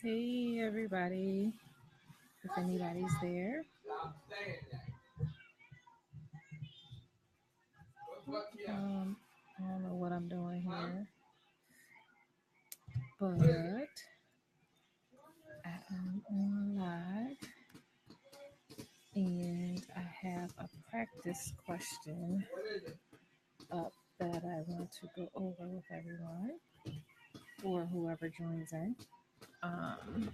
Hey, everybody. If anybody's there. I don't know what I'm doing here, but I am on live and I have a practice question up that I want to go over with everyone or whoever joins in. Um,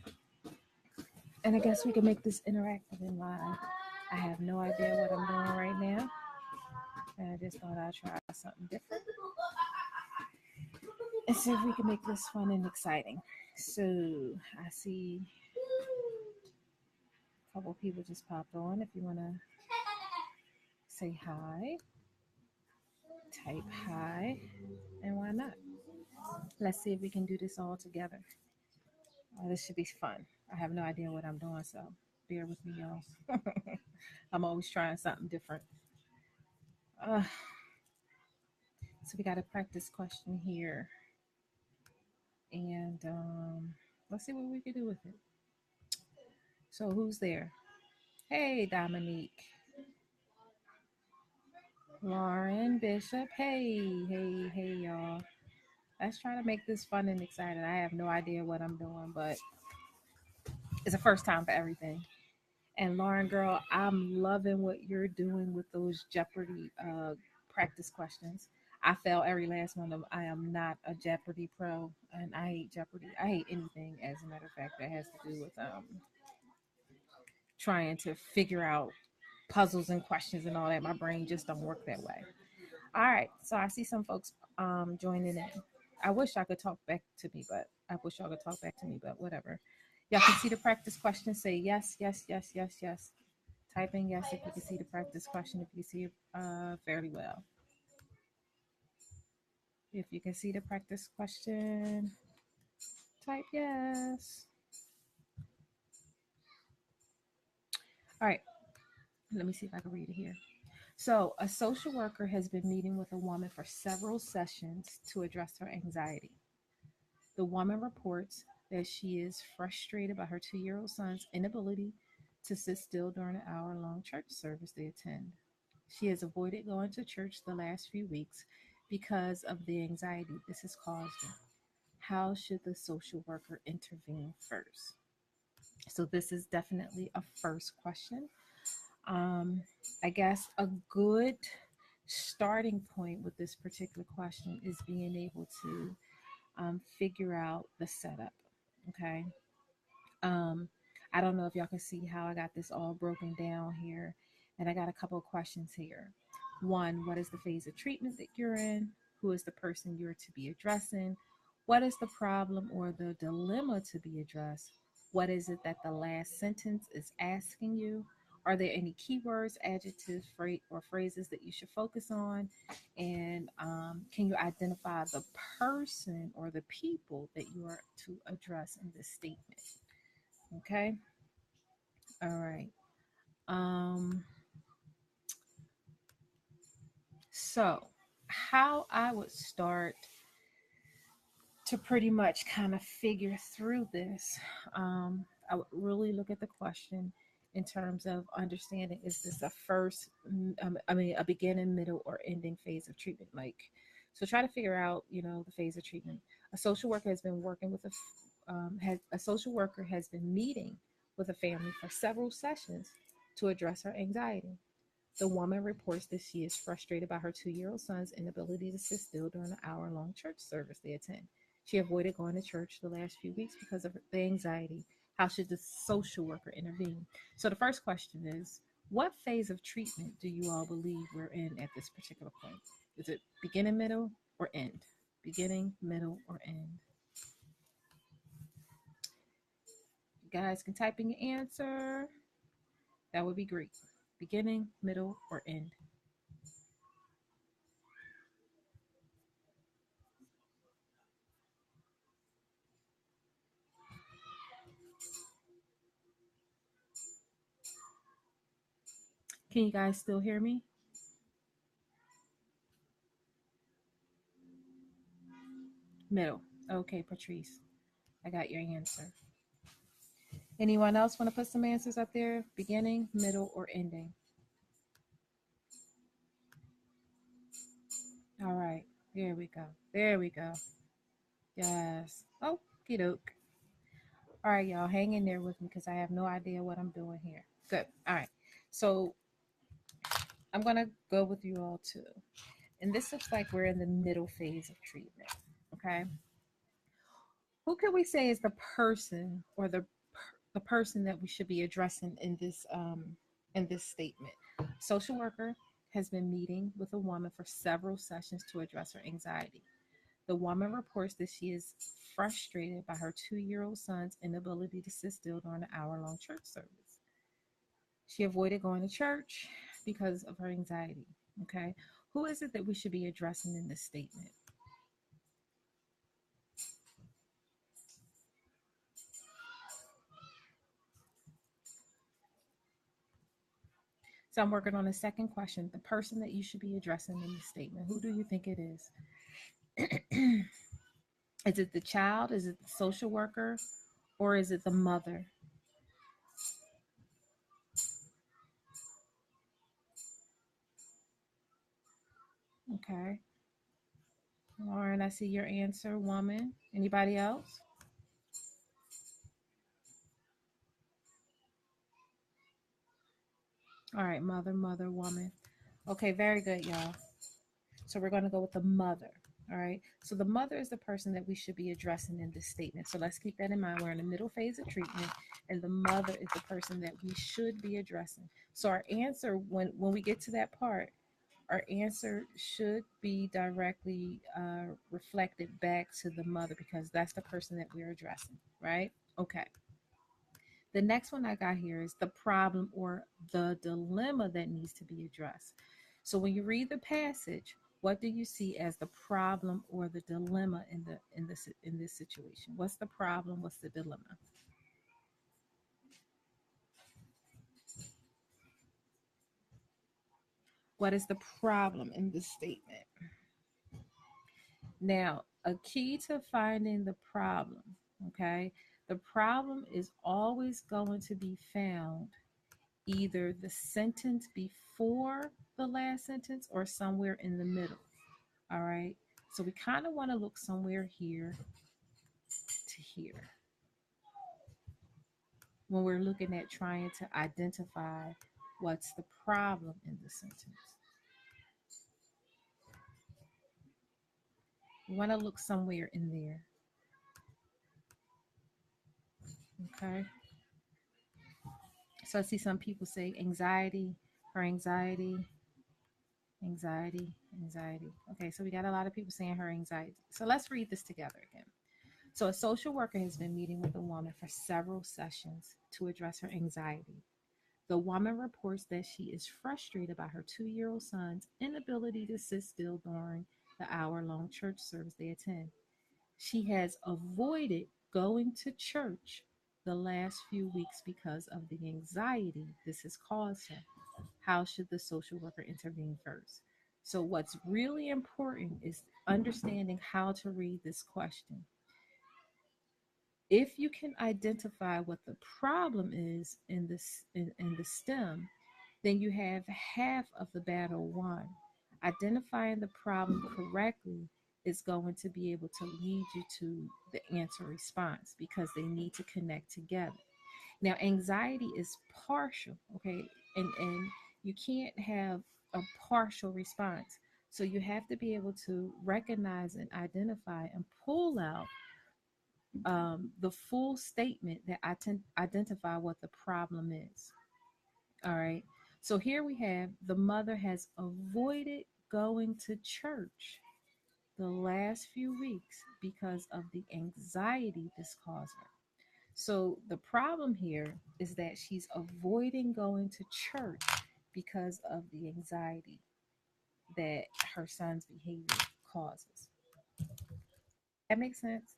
and I guess we can make this interactive and live. I have no idea what I'm doing right now. And I just thought I'd try something different and see if we can make this fun and exciting. So I see a couple people just popped on. If you want to say hi, type hi, and why not? Let's see if we can do this all together. This should be fun. I have no idea what I'm doing, so bear with me, y'all. I'm always trying something different. Uh, so we got a practice question here, and let's see what we can do with it. So who's there? Hey, Dominique. Lauren Bishop. Hey, y'all. Let's try to make this fun and exciting. I have no idea what I'm doing, but it's a first time for everything. And Lauren, girl, I'm loving what you're doing with those Jeopardy practice questions. I fail every last one of them. I am not a Jeopardy pro, and I hate Jeopardy. I hate anything, as a matter of fact, that has to do with trying to figure out puzzles and questions and all that. My brain just don't work that way. All right, so I see some folks joining in. I wish I could talk back to me, but I wish y'all could talk back to me, but whatever. Y'all can see the practice question. Say yes, yes, yes, yes, yes. Type in yes if you can see the practice question. If you can see it fairly well. If you can see the practice question, type yes. All right, let me see if I can read it here. So, a social worker has been meeting with a woman for several sessions to address her anxiety. The woman reports that she is frustrated by her 2-year-old son's inability to sit still during an hour-long church service they attend. She has avoided going to church the last few weeks because of the anxiety this has caused her. How should the social worker intervene first? So, this is definitely a first question. Um, I guess a good starting point with this particular question is being able to figure out the setup. Okay. Um, I don't know if y'all can see how I got this all broken down here. And I got a couple of questions here. One, what is the phase of treatment that you're in? Who is the person you're to be addressing? What is the problem or the dilemma to be addressed? What is it that the last sentence is asking you? Are there any keywords, adjectives, or phrases that you should focus on? And can you identify the person or the people that you are to address in this statement? Okay. All right. Um, so how I would start to pretty much kind of figure through this, I would really look at the question in terms of understanding, is this a first, a beginning, middle, or ending phase of treatment? Like, so try to figure out, the phase of treatment. A social worker has been working with a social worker has been meeting with a family for several sessions to address her anxiety. The woman reports that she is frustrated by her 2-year-old son's inability to sit still during an hour-long church service they attend. She avoided going to church the last few weeks because of the anxiety. How should the social worker intervene? So the first question is, what phase of treatment do you all believe we're in at this particular point? Is it beginning, middle, or end? Beginning, middle, or end? You guys can type in your answer. That would be great. Beginning, middle, or end? Can you guys still hear me? Middle. Okay, Patrice. I got your answer. Anyone else want to put some answers up there? Beginning, middle, or ending? All right. There we go. There we go. Yes. Oh, doke. All right, y'all. Hang in there with me because I have no idea what I'm doing here. Good. All right. So I'm going to go with you all too. And this looks like we're in the middle phase of treatment. Okay. Who can we say is the person or the person that we should be addressing in this statement? Social worker has been meeting with a woman for several sessions to address her anxiety. The woman reports that she is frustrated by her 2-year-old son's inability to sit still during an hour-long church service. She avoided going to church because of her anxiety. Okay, who is it that we should be addressing in this statement? So I'm working on a second question. The person that you should be addressing in this statement, who do you think it is? Is it the child? Is it the social worker? Or is it the mother? Okay. Lauren, I see your answer, woman. Anybody else? All right, mother, mother, woman. Okay, very good, y'all. So we're going to go with the mother. All right. So the mother is the person that we should be addressing in this statement. So let's keep that in mind. We're in the middle phase of treatment, and the mother is the person that we should be addressing. So our answer, when we get to that part, our answer should be directly reflected back to the mother because that's the person that we're addressing, right? Okay. The next one I got here is the problem or the dilemma that needs to be addressed. So when you read the passage, what do you see as the problem or the dilemma in this situation? What's the problem? What's the dilemma? What is the problem in this statement? Now, a key to finding the problem, okay? The problem is always going to be found either the sentence before the last sentence or somewhere in the middle. All right. So we kind of want to look somewhere here to here when we're looking at trying to identify what's the problem in the sentence. We want to look somewhere in there. Okay. So I see some people say anxiety, her anxiety, anxiety, anxiety. Okay, so we got a lot of people saying her anxiety. So let's read this together again. So, a social worker has been meeting with a woman for several sessions to address her anxiety. The woman reports that she is frustrated by her 2-year-old son's inability to sit still during the hour-long church service they attend. She has avoided going to church the last few weeks because of the anxiety this has caused her. How should the social worker intervene first? So, what's really important is understanding how to read this question. If you can identify what the problem is in the stem, then you have half of the battle won. Identifying the problem correctly is going to be able to lead you to the answer response because they need to connect together. Now, anxiety is partial, okay? And you can't have a partial response. So you have to be able to recognize and identify and pull out the full statement that identify what the problem is. All right. So here we have the mother has avoided going to church the last few weeks because of the anxiety this caused her. So the problem here is that she's avoiding going to church because of the anxiety that her son's behavior causes. That makes sense?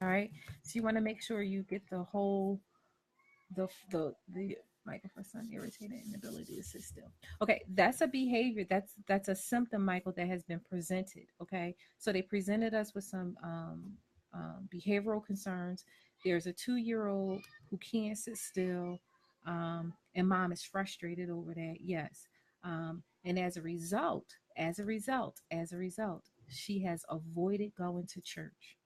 All right. So you want to make sure you get the whole the Michael for son irritated inability to sit still. Okay, that's a behavior. That's a symptom, Michael, that has been presented. Okay, so they presented us with some behavioral concerns. There's a 2 year old who can't sit still, and mom is frustrated over that. Yes, and as a result, she has avoided going to church,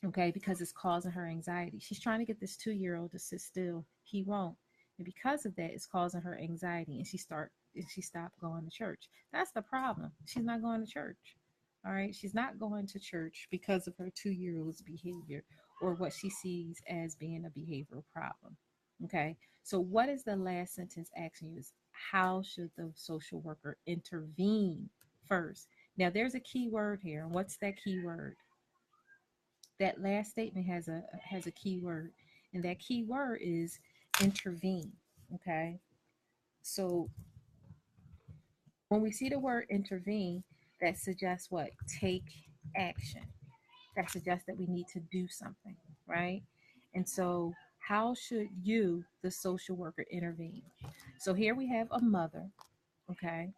okay, because it's causing her anxiety. She's trying to get this 2 year old to sit still. He won't. And because of that, it's causing her anxiety, and she stopped going to church. That's the problem. She's not going to church. All right. She's not going to church because of her 2 year old's behavior or what she sees as being a behavioral problem. Okay. So what is the last sentence asking you is how should the social worker intervene first? Now there's a key word here. What's that key word? That last statement has a key word, and that key word is intervene. Okay, so when we see the word intervene, that suggests what? Take action. That suggests that we need to do something, right? And so how should you, the social worker, intervene? So here we have a mother, okay,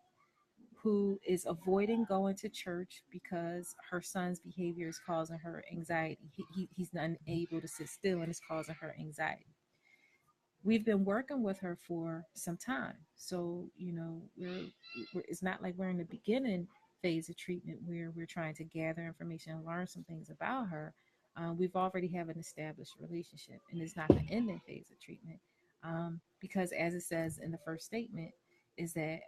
who is avoiding going to church because her son's behavior is causing her anxiety. He's unable to sit still and it's causing her anxiety. We've been working with her for some time. So, you know, it's not like we're in the beginning phase of treatment where we're trying to gather information and learn some things about her. We've already have an established relationship, and it's not the ending phase of treatment. Because as it says in the first statement, is that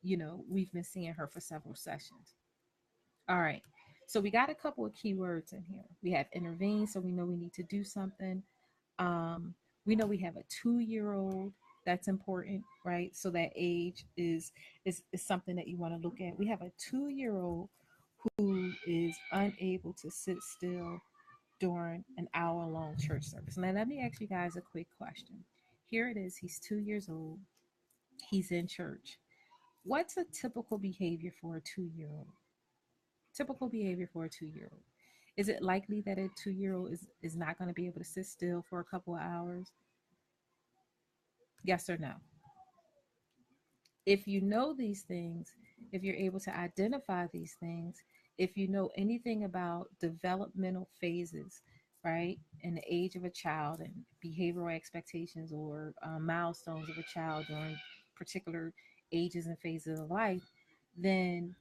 you know, we've been seeing her for several sessions. All right. So we got a couple of keywords in here. We have intervene, so we know we need to do something. Um, we know we have a 2 year old. That's important, right? So that age is something that you want to look at. We have a 2 year old who is unable to sit still during an hour long church service. Now let me ask you guys a quick question. Here it is. He's 2 years old. He's in church. What's a typical behavior for a 2 year old? Typical behavior for a 2 year old. Is it likely that a 2 year old is not going to be able to sit still for a couple of hours? Yes or no? If you know these things, if you're able to identify these things, if you know anything about developmental phases, right, and the age of a child and behavioral expectations or milestones of a child during particular ages and phases of life, then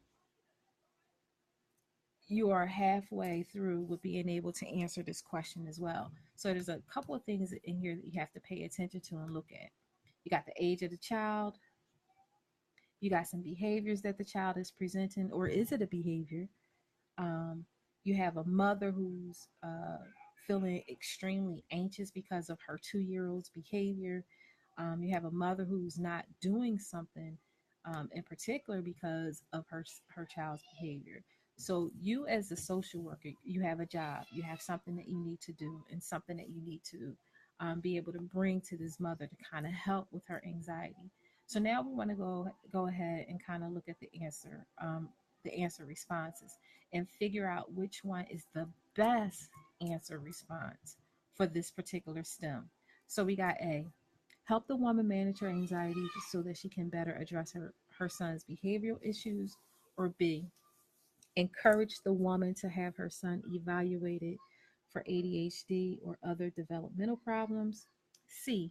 you are halfway through with being able to answer this question as well. So there's a couple of things in here that you have to pay attention to and look at. You got the age of the child, you got some behaviors that the child is presenting, or is it a behavior? Um, you have a mother who's feeling extremely anxious because of her 2 year old's behavior. You have a mother who's not doing something in particular because of her child's behavior. So you as a social worker, you have a job, you have something that you need to do, and something that you need to be able to bring to this mother to kind of help with her anxiety. So now we want to go ahead and kind of look at the answer responses, and figure out which one is the best answer response for this particular STEM. So we got A, help the woman manage her anxiety so that she can better address her son's behavioral issues. Or B, encourage the woman to have her son evaluated for ADHD or other developmental problems. C,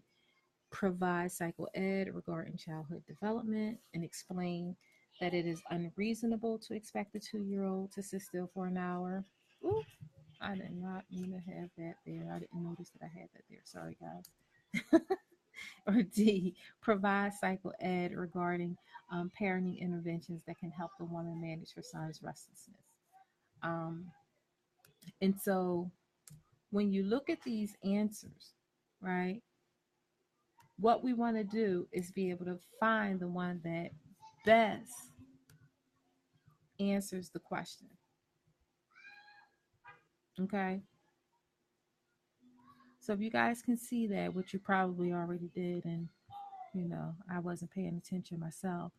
provide psychoed regarding childhood development and explain that it is unreasonable to expect a 2 year old to sit still for an hour. Ooh, I did not mean to have that there. I didn't notice that I had that there. Sorry, guys. Or D, provide psychoed regarding parenting interventions that can help the woman manage her son's restlessness. Um, and so when you look at these answers, right, what we want to do is be able to find the one that best answers the question. Okay. So if you guys can see that, which you probably already did, and you know, I wasn't paying attention myself.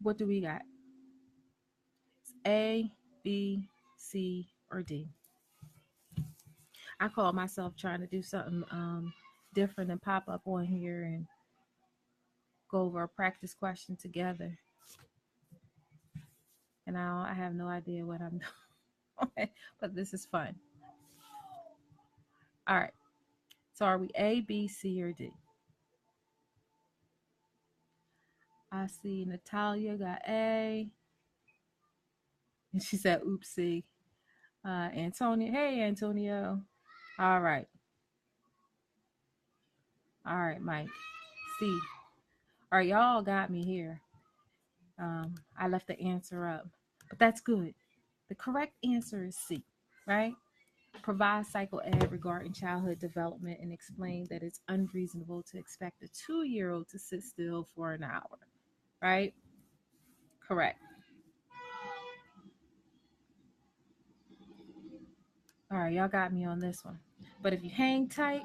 What do we got? It's A, B, C, or D? I call myself trying to do something different and pop up on here and go over a practice question together. And I have no idea what I'm doing, but this is fun. All right. So are we A, B, C, or D? I see Natalia got A. And she said, oopsie. Antonio, hey, Antonio. All right. All right, Mike. C. All right, y'all got me here. I left the answer up, but that's good. The correct answer is C, right? Provide cycle ed regarding childhood development and explain that it's unreasonable to expect a 2-year-old to sit still for an hour, right? Correct. All right, y'all got me on this one. But if you hang tight,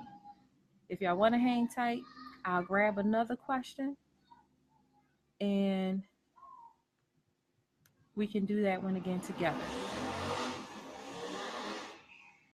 if y'all want to hang tight, I'll grab another question and we can do that one again together.